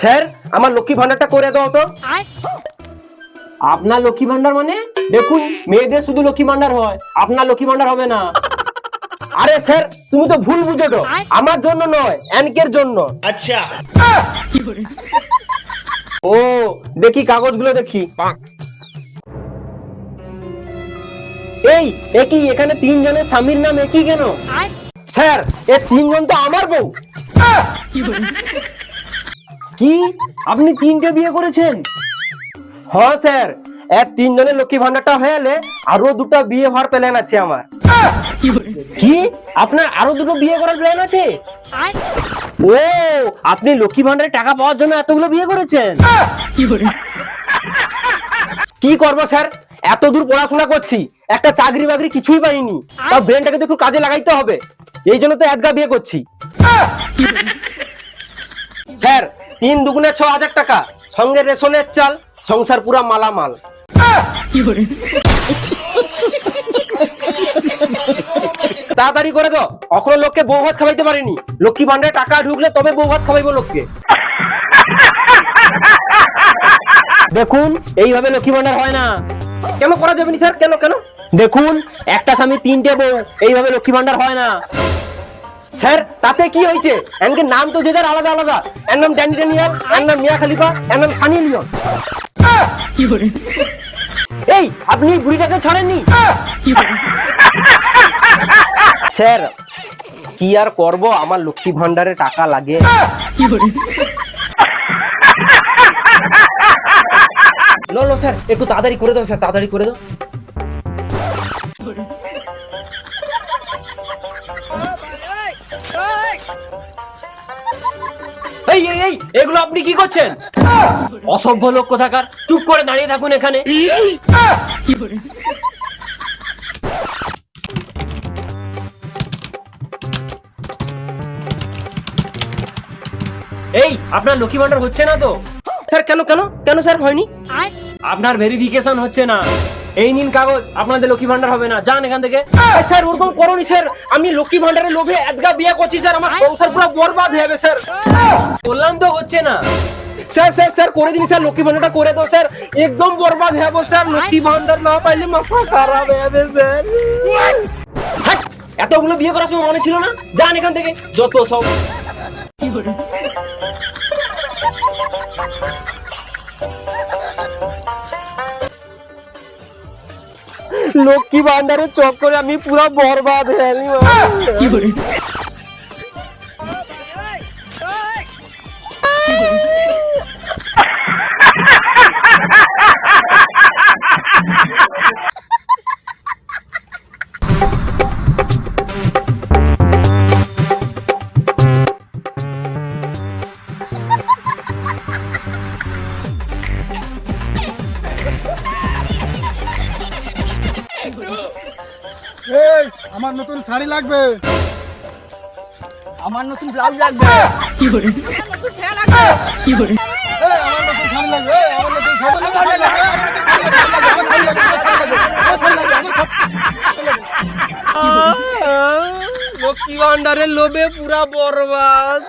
Sir আমার লক্ষ্মী ভান্ডারটা করে দাও তো। আপনার লক্ষ্মী ভান্ডার মানে? দেখুন, মেয়েদের শুধু লক্ষ্মী ভান্ডার হয়, আপনার লক্ষ্মী ভান্ডার হবে না। আরে স্যার তুমি তো ভুল বুঝেছো, আমার জন্য নয় অ্যানকের জন্য। अच्छा ও দেখি কাগজগুলো দেখি। এই একই এখানে তিনজনের স্বামীর নাম একই কেন? স্যার এ তিনজন তো আমার বউ। কি, আপনি 3টে বিয়ে করেছেন? হ্যাঁ স্যার, এক তিনজনের লক্ষ্মী ভান্ডারটা হয়ে গেলে আরো 2টা বিয়ে হওয়ার প্ল্যান আছে আমার। কি, আপনার আরো 2টো বিয়ে করার প্ল্যান আছে? ও, আপনি লক্ষ্মী ভান্ডারে টাকা পাওয়ার জন্য এতগুলো বিয়ে করেছেন? কি করবো স্যার, এত দূর পড়াশোনা করছি, একটা চাকরি বাকরি কিছুই পাইনি, তাও ব্রেনটাকে তো একটু কাজে লাগাইতে হবে, এই জন্য তো এতগা বিয়ে করছি। স্যার 3 দুগুণে 6,000 টাকা, সঙ্গে রেশনের চাল, সংসার পুরা মালামাল। তাড়াতাড়ি করে দাও, এখনো লোককে বউ ভাত খাওয়াইতে পারিনি, লক্ষ্মী ভান্ডারে টাকা ঢুকলে তবে বউ ভাত খাওয়াইবো লোককে। দেখুন, এইভাবে লক্ষ্মী ভান্ডার হয় না। কেন করা যাবে না স্যার, কেন কেন? দেখুন, একটা স্বামী 3টে বউ, এইভাবে লক্ষ্মী ভান্ডার হয় না। স্যার তাতে কি হয়েছে, এনকের নাম তো যে যার আলাদা আলাদা, এর নাম ড্যানি ড্যানিয়েল, এর নাম মিয়া খালিফা, এর নাম সানি লিওন। এই, আপনি এই বুড়িটাকে ছাড়েননি? স্যার কি আর করব, আমার লক্ষ্মী ভান্ডারে টাকা লাগে। লো লো স্যার একটু তাড়াতাড়ি করে দাও, স্যার তাড়াতাড়ি করে দাও। এই এই এই, এগুলো আপনি কি করছেন? অসভ্য লোক কোথাকার, চুপ করে দাঁড়িয়ে থাকুন এখানে। এই, আপনার লক্ষ্মী ভান্ডার হচ্ছে না তো? স্যার কেন কেন কেন স্যার হয়নি? আপনার ভেরিফিকেশন হচ্ছে না। এই নিন কাগজ, আপনাদের লক্ষ্মী ভান্ডার হবে না, যান এখান থেকে। স্যার ওরকম করোনি স্যার, আমি লক্ষ্মী ভান্ডারের লোভে এতগা বিয়ে করছি স্যার, আমার সংসার পুরো বরবাদ হয়ে যাবে স্যার। বললাম তো হচ্ছে না। স্যার স্যার স্যার করে দিন স্যার, লক্ষ্মী ভান্ডারটা করে দাও স্যার, একদম বরবাদ হয়ে যাবো স্যার, লক্ষ্মী ভান্ডার না পাইলে মাথা খারাপ হয়ে যাবে স্যার। হাট, এতগুলো বিয়ে করার সময় মনে ছিল না? যান এখান থেকে, যত সব। লক্ষ্মী ভান্ডারের চক্করে আমি পুরো বরবাদ হয়ে গেলি। এই আমার নতুন শাড়ি লাগবে, আমার নতুন ব্লাউজ লাগবে। এই আমার নতুন শাড়ি লাগবে, এই আমার নতুন শাড়ি লাগবে, আমার নতুন শাড়ি লাগবে, লক্ষ্মী ভান্ডারের লোভে পুরা বরবাদ।